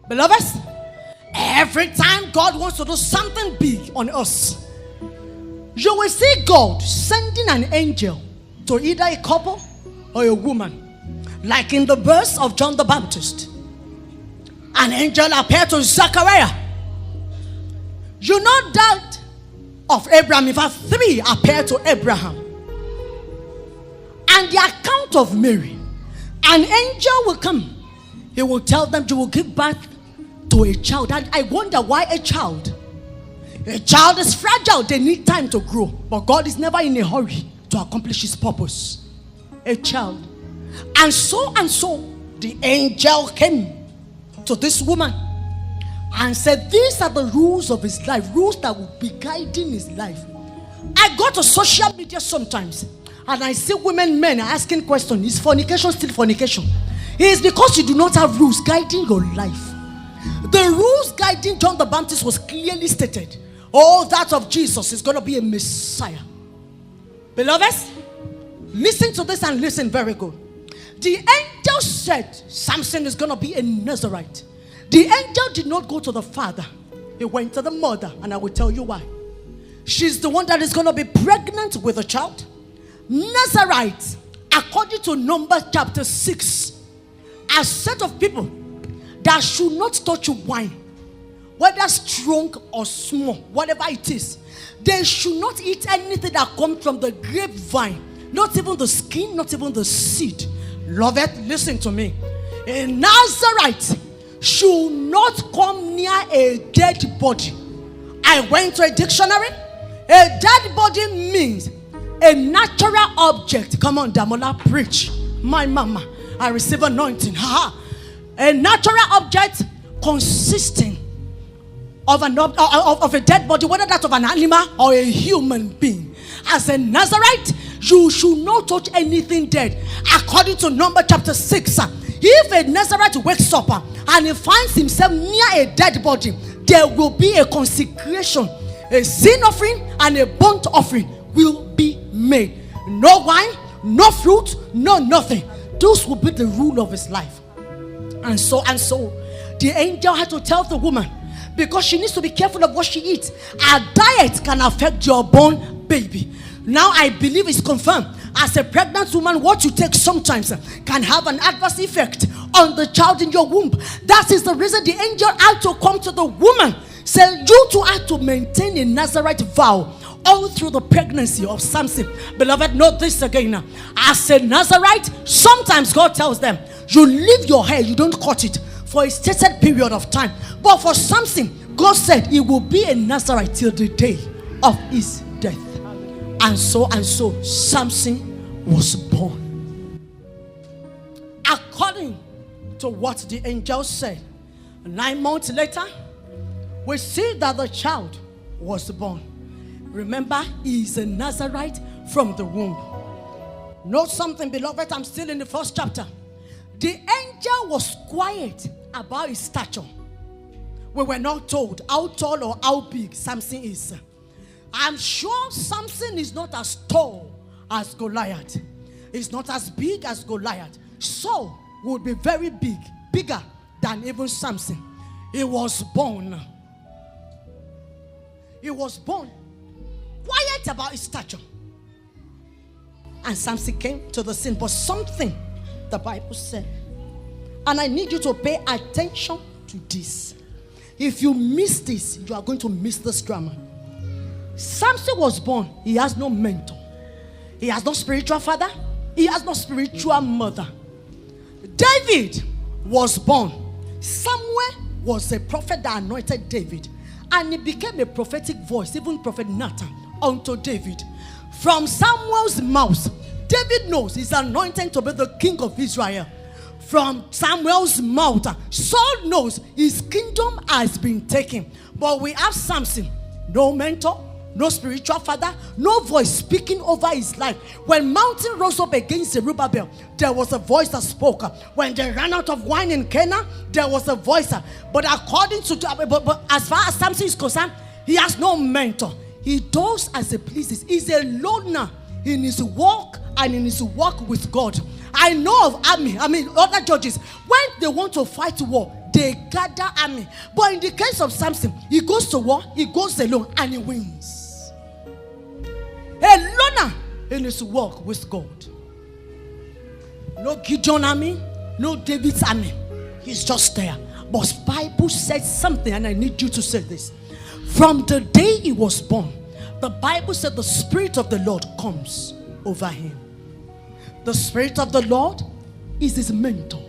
Beloveds, every time God wants to do something big on us, you will see God sending an angel to either a couple or a woman. Like in the verse of John the Baptist, an angel appeared to Zechariah. You know that of Abraham, in fact, 3 appeared to Abraham. And the account of Mary, an angel will come. He will tell them, you will give birth to a child. And I wonder why a child. A child is fragile. They need time to grow. But God is never in a hurry to accomplish his purpose. A child. And so the angel came to this woman and said, these are the rules of his life, rules that will be guiding his life. I go to social media sometimes and I see men are asking questions. Is fornication still fornication? It is because you do not have rules guiding your life. The rules guiding John the Baptist was clearly stated. All that of Jesus is going to be a Messiah. Beloveds, listen to this and listen very good. The angel said Samson is going to be a Nazarite. The angel did not go to the father. He went to the mother, and I will tell you why. She's the one that is going to be pregnant with a child. Nazarite, according to Numbers chapter 6, a set of people that should not touch wine, whether strong or small, whatever it is. They should not eat anything that comes from the grapevine, not even the skin, not even the seed. Love it, listen to me. A Nazarite should not come near a dead body. I went to a dictionary. A dead body means a natural object. Come on, Damola, preach. My mama, I receive anointing. A natural object consisting of a dead body, whether that's of an animal or a human being. As a Nazarite, you should not touch anything dead. According to Numbers chapter 6, if a Nazarite wakes up and he finds himself near a dead body, there will be a consecration. A sin offering and a burnt offering will be made. No wine, no fruit, no nothing. Those will be the rule of his life. And so, the angel had to tell the woman, because she needs to be careful of what she eats. Her diet can affect your born baby. Now I believe it's confirmed. As a pregnant woman, what you take sometimes can have an adverse effect on the child in your womb. That is the reason the angel had to come to the woman. Say, you too had to maintain a Nazarite vow all through the pregnancy of Samson. Beloved, note this again. As a Nazarite, sometimes God tells them, you leave your hair, you don't cut it for a stated period of time. But for Samson, God said he will be a Nazarite till the day of his death. And so Samson was born. According to what the angel said, 9 months later, we see that the child was born. Remember, he is a Nazarite from the womb. Note something, beloved, I'm still in the first chapter. The angel was quiet about his stature. We were not told how tall or how big Samson is. I'm sure Samson is not as tall as Goliath. He's not as big as Goliath. Saul would be very big, bigger than even Samson. He was born. He was born quiet about his stature. And Samson came to the scene. But something the Bible said, and I need you to pay attention to this. If you miss this, you are going to miss this drama. Samson was born. He has no mentor. He has no spiritual father. He has no spiritual mother. David was born. Samuel was a prophet that anointed David. And he became a prophetic voice, even Prophet Nathan, unto David. From Samuel's mouth, David knows he's anointed to be the king of Israel. From Samuel's mouth, Saul knows his kingdom has been taken. But we have Samson, no mentor, no spiritual father, no voice speaking over his life. When mountain rose up against Zerubbabel, there was a voice that spoke. When they ran out of wine in Canaan, there was a voice. But according to, but as far as Samson is concerned, he has no mentor. He does as he pleases. He's a loner in his walk and in his walk with God. I know of other judges, when they want to fight war, they gather army. But in the case of Samson, he goes to war, he goes alone, and he wins. A loner in his walk with God. No Gideon army, no David's army. He's just there. But Bible says something, and I need you to say this. From the day he was born, the Bible said the Spirit of the Lord comes over him. The Spirit of the Lord is his mentor,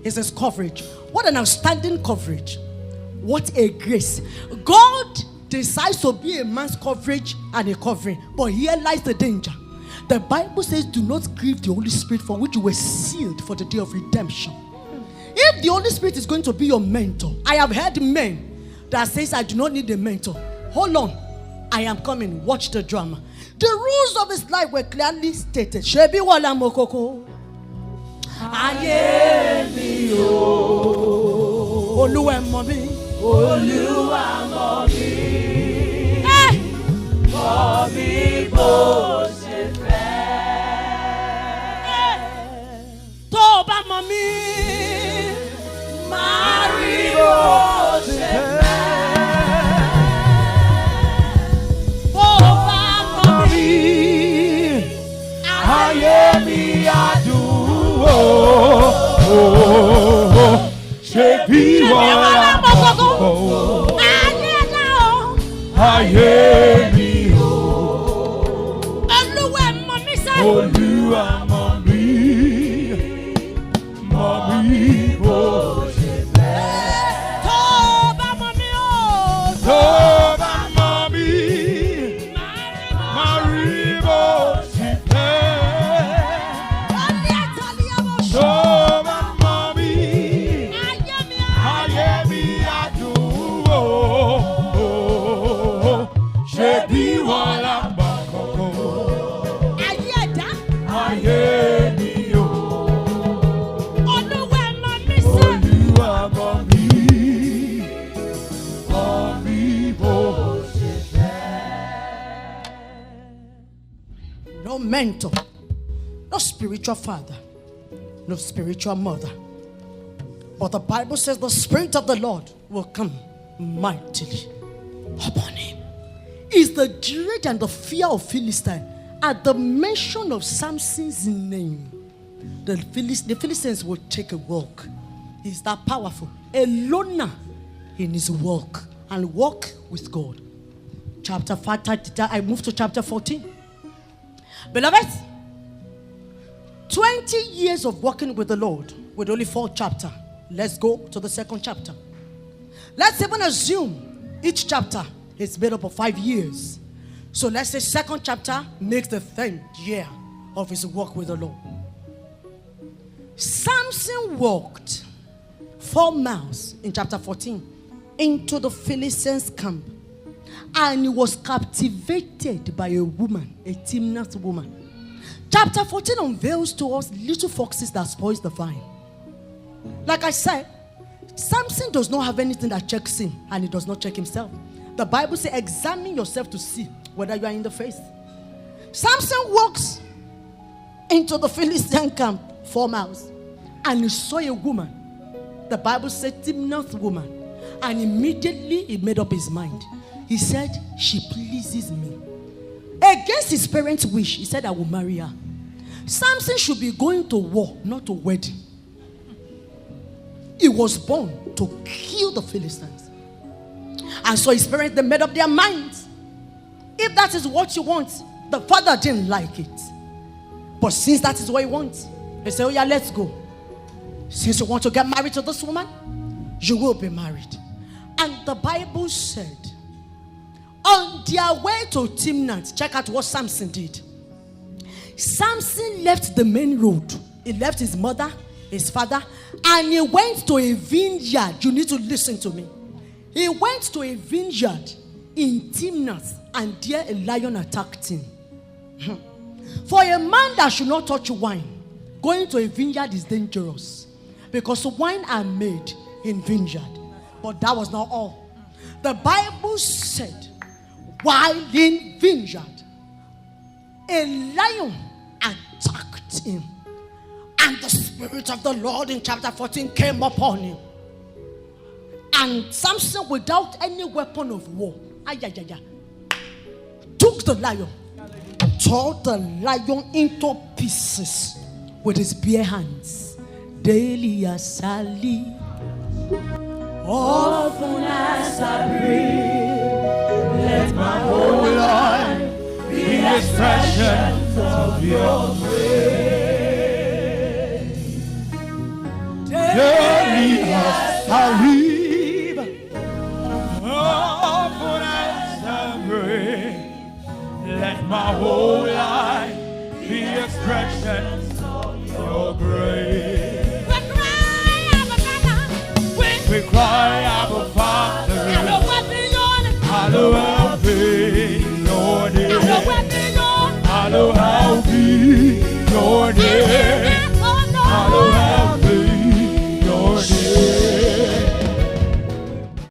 is his coverage. What an outstanding coverage. What a grace. God decides to be a man's coverage and a covering. But here lies the danger. The Bible says, do not grieve the Holy Spirit, for which you were sealed for the day of redemption. If the Holy Spirit is going to be your mentor, I have heard men that says, I do not need a mentor. Hold on, I am coming. Watch the drama. The rules of his life were clearly stated. Shebi wala mokoko. Aye mi o. Oluwa mo mi. Oluwa mo mi. Mo mi bo se fe. Tó bá mọ̀ mí. Mari bo se fe. Ayemi adu shebi wala moko ayemi o Olúwa mọ̀ mí bó ṣe fẹ́. Tó bá mọ̀ mí máa rí bó ṣe fẹ́. Tó bá mọ̀ mí ayé mi á dùn ó ṣebí wọ́n là gbà kókó. Ayé mi o. Olúwa mọ̀ mí bó ṣe fẹ́. No mentor, no spiritual father, no spiritual mother. But the Bible says the Spirit of the Lord will come mightily upon him. It's the dread and the fear of Philistine. At the mention of Samson's name, the Philistines will take a walk. He's that powerful. A loner in his walk and walk with God. Chapter 5, I move to chapter 14. Beloved, 20 years of walking with the Lord with only 4 chapters. Let's go to the second chapter. Let's even assume each chapter is made up of 5 years. So let's say second chapter makes the 10th year of his walk with the Lord. Samson walked 4 miles in chapter 14 into the Philistines' camp. And he was captivated by a woman, a Timnath woman. Chapter 14 unveils to us little foxes that spoils the vine. Like I said, Samson does not have anything that checks him, and he does not check himself. The Bible says, examine yourself to see whether you are in the faith. Samson walks into the Philistine camp 4 miles, and he saw a woman. The Bible said, Timnath woman. And immediately he made up his mind. He said, she pleases me. Against his parents' wish, he said, I will marry her. Samson should be going to war, not to wedding. He was born to kill the Philistines. And so his parents, they made up their minds. If that is what you want, the father didn't like it. But since that is what he wants, they say, oh yeah, let's go. Since you want to get married to this woman, you will be married. And the Bible said, on their way to Timnath, check out what Samson did. Samson left the main road. He left his mother, his father, and he went to a vineyard. You need to listen to me. He went to a vineyard in Timnath, and there a lion attacked him. For a man that should not touch wine, going to a vineyard is dangerous, because wine are made in vineyard. But that was not all. The Bible said, while in vineyard, a lion attacked him. And the Spirit of the Lord in chapter 14 came upon him. And Samson, without any weapon of war, took the lion, tore the lion into pieces with his bare hands. Daily as I live, often as I breathe, let my whole life be the expression of your grace. Daily as I live, often as I breathe, let my whole